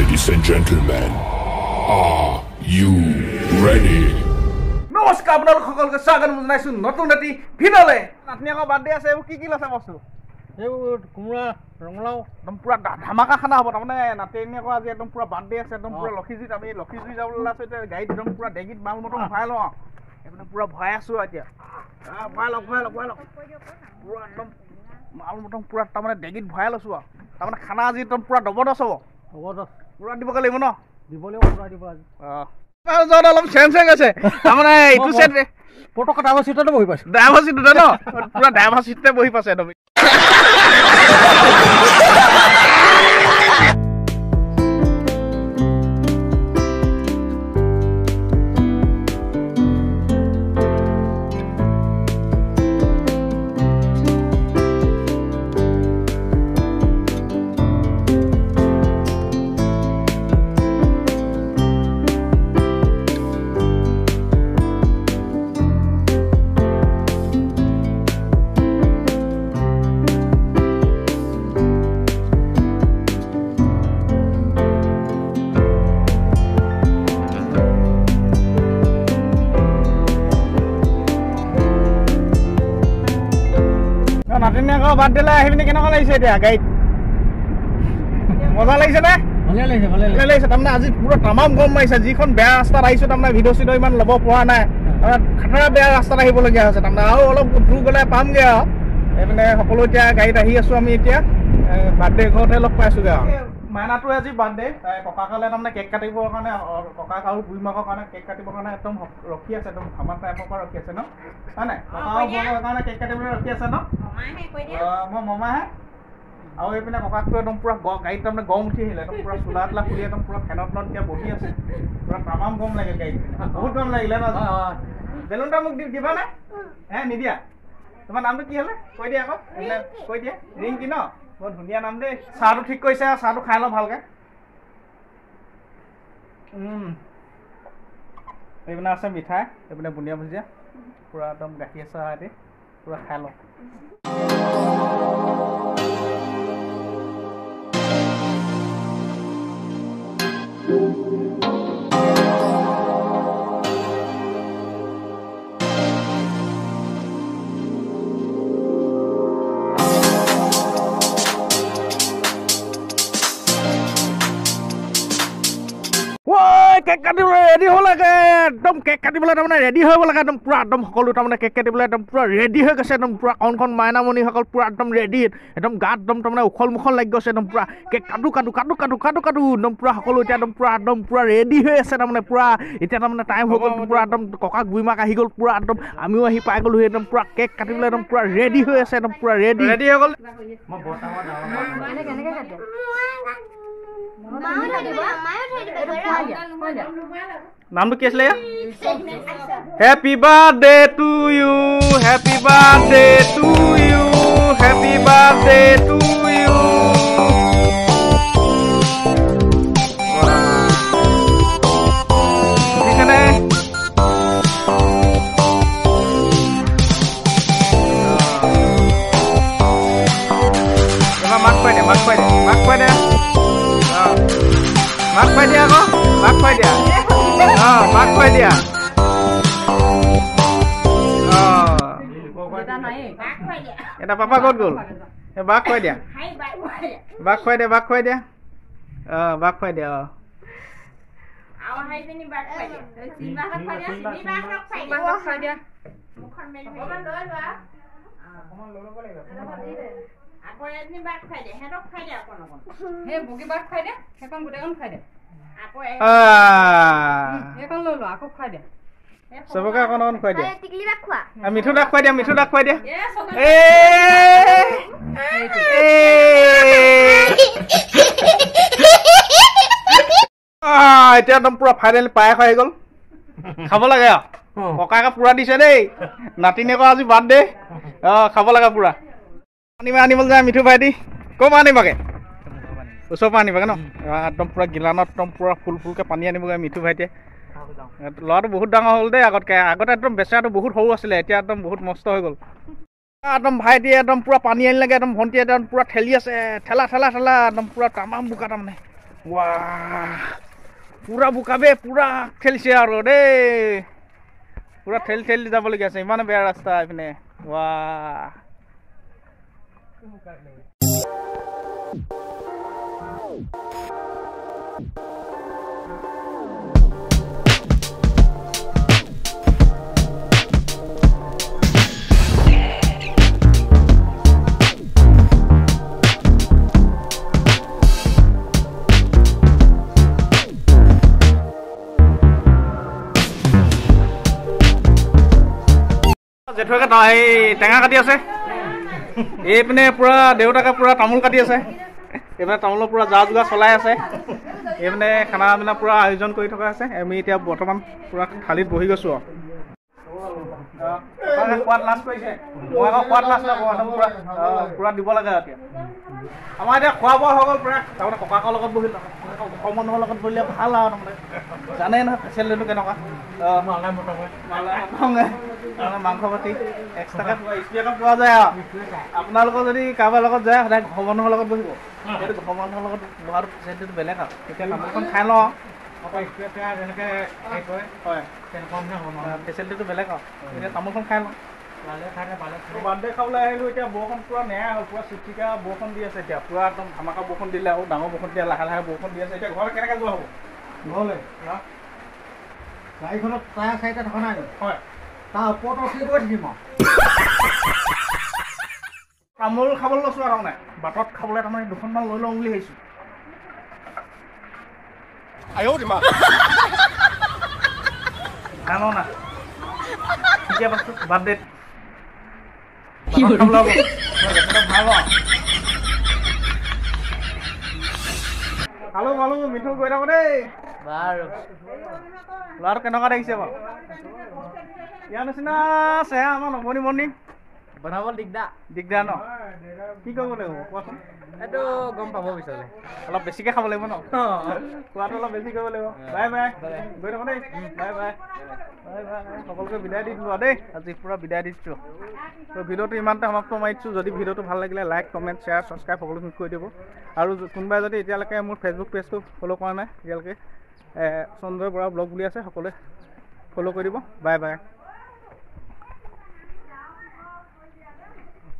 Ladies and gentlemen, are you ready? নমস্কাৰ আপোনালোক সকলোকে স্বাগতম জনাইছোঁ নতুন এটি ভিডিঅ'লে। নাতনি আকৌ বাৰ্থডে আছে, এইবোৰ কি লৈছে বস্তু? এইবোৰ কোমোৰা ৰঙালাও একদম পুৰা ধামাকা খানা হ'ব। তাৰমানে নাতিনী আকৌ আজি একদম পুৰা বাৰ্থডে আছে, একদম পুৰা লক্ষীজুইত আমি লক্ষীজুই যাবলৈ ওলাইছোঁ। এতিয়া গাড়ীত একদম পুৰা ডেগিত মাল মটৰ ভৰাই লওঁ আৰু এইপিনে পুৰা ভৰাই আছোঁ এতিয়া। ভৰাই লওক পুৰা একদম মাল মটৰ পুৰা তাৰমানে ডেগিত ভৰাই লৈছোঁ আৰু তাৰমানে খানা আজি একদম পুৰা জবৰদস্ত হ'ব। পুৰা দিবগৈ লাগিব ন? দিব লাগিব, পুৰা দিব আজি। অলপ চেঞ্জ হৈ গৈছে তাৰমানে এইটো চেট পটককৈ ড্ৰাইভাৰ চিটতে বহি পাইছোঁ। ড্ৰাইভাৰ চিটতে ন? পুৰা ড্ৰাইভাৰ চিটতে বহি পাইছে তুমি। নাতিনী আকৌ বাৰ্থডেলৈ আহি পিনে কেনেকুৱা লাগিছে এতিয়া গাড়ীত? মজা লাগিছে নে? ভালে লাগিছে। তাৰমানে আজি পুৰা তামাম গৰম মাৰিছে। যিখন বেয়া ৰাস্তাত আহিছোঁ তাৰমানে ভিডিঅ' চিডিঅ' ইমান ল'ব পৰা নাই। খাতৰা বেয়া ৰাস্তাত আহিবলগীয়া হৈছে। তাৰমানে আৰু অলপ দূৰ গ'লে পামগৈ আৰু এইপিনে সকলো এতিয়া গাড়ীত আহি আছোঁ আমি এতিয়া বাৰ্থডে ঘৰতে লগ পাইছোঁগৈ আৰু। মাইনাটোৰ আজি বাৰ্থডে, তাই ককাকালে তাৰমানে কেক কাটিবৰ কাৰণে ককাক আৰু বুঢ়ীমাকৰ কাৰণে কেক কাটিবৰ কাৰণে একদম ৰখি আছে, একদম ধামা টাইপৰ পৰা ৰখি আছে ন? হয় নাই? ককা আৰু বুঢ়ীমাকৰ কাৰণে কেক কাটিবলৈ ৰখি আছে ন? মই মমাহে আৰু এইপিনে ককাকটো একদম পুৰা গাড়ীত তাৰমানে গৰম উঠি আহিলে, একদম পুৰা চোলা তোলা খুলি একদম পুৰা ফেনত এতিয়া বহি আছে। পুৰা তামাম গৰম লাগে গাড়ীত, বহুত গৰম লাগিলে ন? বেলুন এটা মোক দিবা নে? নিদিয়া? তোমাৰ নামটো কি হ'লে কৈ দিয়া আকৌ, কৈ দিয়া। ৰিংকি ন? বৰ ধুনীয়া নাম দেই। চাহটো ঠিক কৰিছে, চাহটো খাই লওঁ ভালকৈ। এইপিনে আছে মিঠাই, এইপিনে বুন্দিয়া ভুজিয়া, পুৰা একদম গাখীৰ চাহ এটি পুৰা খাই লওঁ। কেক কাটিবলৈ ৰেডি হ'ব লাগে, একদম কেক কাটিবলৈ তাৰমানে ৰেডি হ'ব লাগে, একদম পুৰা একদম সকলো তাৰমানে কেক কাটিবলৈ একদম পুৰা ৰেডি হৈ গৈছে, একদম পুৰা কণ মাইনামণিসকল পুৰা একদম ৰেডি, একদম গাত একদম তাৰমানে উখল মুখল লাগি গৈছে, একদম পুৰা কেক কাটো একদম পুৰা সকলো এতিয়া একদম পুৰা ৰেডি হৈ আছে তাৰমানে পুৰা। এতিয়া তাৰমানে টাইম হৈ গ'ল, পুৰা একদম ককাক বুঢ়ীমাক আহি গ'ল, পুৰা একদম আমিও আহি পাই গ'লো, একদম পুৰা কেক কাটিবলৈ একদম পুৰা ৰেডি হৈ আছে, একদম পুৰা ৰেডি হৈ গ'ল। নামটো কি আছিলে? Happy birthday to you, happy birthday to you, happy birthday to you. মাক খুৱাই দিয়া আকৌ, মাক খুৱাই দিয়া, মাক খুৱাই দিয়া। মাক খুৱাই দিয়া। এটা পাপা ক'ত গ'ল? বাক খুৱাই দিয়া, বাক খুৱাই দিয়া, বাক খুৱাই দিয়া। বাক খুৱাই দিয়া। চবকে অকণ অকণ খুৱাই দিয়া। মিঠু দাক খুৱাই দিয়া, মিঠু দাক খুৱাই দিয়া। এতিয়া একদম পুৰা ফাইনেল পায়স আহি গ'ল, খাব লাগে আৰু। ককাকে পুৰা দিছে দেই, নাতিনীয়েকৰ আজি বাৰ্থডে। খাব লাগে পুৰা। আনিবলৈ যায় মিঠু ভাইটি, ক'ৰ পৰা আনিবাগে? ওচৰৰ পৰা আনিবাগে ন? একদম পুৰা গিলানত একদম পুৰা ফুলকৈ পানী আনিবগৈ মিঠু ভাইটিয়ে। ল'ৰাটো বহুত ডাঙৰ হ'ল দেই আগতকৈ। আগতে একদম বেচেৰাটো বহুত সৰু আছিলে, এতিয়া একদম বহুত মস্ত হৈ গ'ল। একদম ভাইটিয়ে একদম পুৰা পানী আনি লাগে, একদম ভণ্টিয়ে একদম পুৰা ঠেলি আছে, ঠেলা ঠেলা ঠেলা একদম পুৰা তামাম বোকা তাৰমানে। ৱাহ পুৰা বোকাবে পুৰা ঠেলিছে আৰু দেই পুৰা ঠেলি যাবলগীয়া আছে ইমানে বেয়া ৰাস্তা এইপিনে ৱাহ জেঠুৱাকে এই টেঙা কাটি আছে এইপিনে পুৰা দেউতাকে পুৰা তামোল কাটি আছে এইপিনে তামোলৰ পুৰা যা যোগাৰ চলাই আছে এইপিনে খানা পিনা পুৰা আয়োজন কৰি থকা আছে আমি এতিয়া বৰ্তমান পুৰা থালিত বহি গৈছোঁ খোৱাত লাজ কৰিছে মই আকৌ খোৱাত লাজ নকৰোঁ পুৰা দিব লাগে এতিয়া আমাৰ এতিয়া খোৱা বোৱা হৈ গ'ল পুৰা তাৰমানে ককাকৰ লগত বহিল ঘৰৰ মানুহৰ লগত বহিলে ভাল আৰু তাৰমানে জানেই নহয় ফেচিলিটিটো কেনেকুৱা মাংস পাতি এক্সট্ৰাকৈ স্পেয়াৰত পোৱা যায় আৰু আপোনালোকৰ যদি কাৰোবাৰ লগত যায় সদায় ঘৰৰ মানুহৰ লগত বহিব সেইটো ঘৰৰ মানুহৰ লগত বহাটো ফেচিলিটিটো বেলেগ আৰু তেতিয়া তামোলখন খাই লওঁ যেনেকৈ হেৰি কৰে হয় তেনেকুৱা ফেচিলিটিটো বেলেগ আৰু এতিয়া তামোলখন খাই লওঁ বাৰ্থডে খাবলৈ আহিলোঁ এতিয়া বৰষুণ পুৰা নেৰা হ'ল পুৰা চিকচিকা বৰষুণ দি আছে এতিয়া পুৰা একদম ধামাকা বৰষুণ দিলে আৰু ডাঙৰ বৰষুণ দিয়া লাহে লাহে বৰষুণ দি আছে এতিয়া ঘৰলৈ কেনেকৈ যোৱা হ'ব ঘৰলৈ গাড়ীখনত টায়াৰ চাৰিটা থকা নাই হয় তাৰ ওপৰত উঠি গৈ থাকিম আৰু তামোল খাবলৈ লৈছোঁ আৰু তাৰমানে বাটত খাবলৈ তাৰমানে দুখনমান লৈ লওঁ বুলি ভাবিছোঁ খাই লওঁ না কেতিয়া পাইছোঁ বাৰ্থডেত খালো খালো মিঠু গৈ থাকো দেই বাৰু ল'ৰাটো কেনেকুৱা দেখিছে বাৰু ইয়াৰ নিচিনা চেহেৰা আমাৰ নবনি মণি বনাব দিগদাৰ ন কি কৰিব লাগিব কোৱাচোন এইটো গম পাব পিছলৈ অলপ বেছিকৈ খাব লাগিব ন খোৱাটো অলপ বেছি কৰিব লাগিব বাই বাই গৈ থাকো দেই বাই বাই বাই বাই সকলোকে বিদায় দি দিলোঁ দেই আজি পুৰা বিদায় দি দিছোঁ তো ভিডিঅ'টো ইমানতে সমাপ্ত মাৰিছোঁ যদি ভিডিঅ'টো ভাল লাগিলে লাইক কমেণ্ট শ্বেয়াৰ ছাবস্ক্ৰাইব সকলোখিনি কৰি দিব আৰু কোনোবাই যদি এতিয়ালৈকে মোৰ ফেচবুক পেজটো ফ'ল' কৰা নাই এতিয়ালৈকে সঞ্জয় বৰা ব্লগ বুলি আছে সকলোৱে ফ'ল' কৰি দিব বাই বাই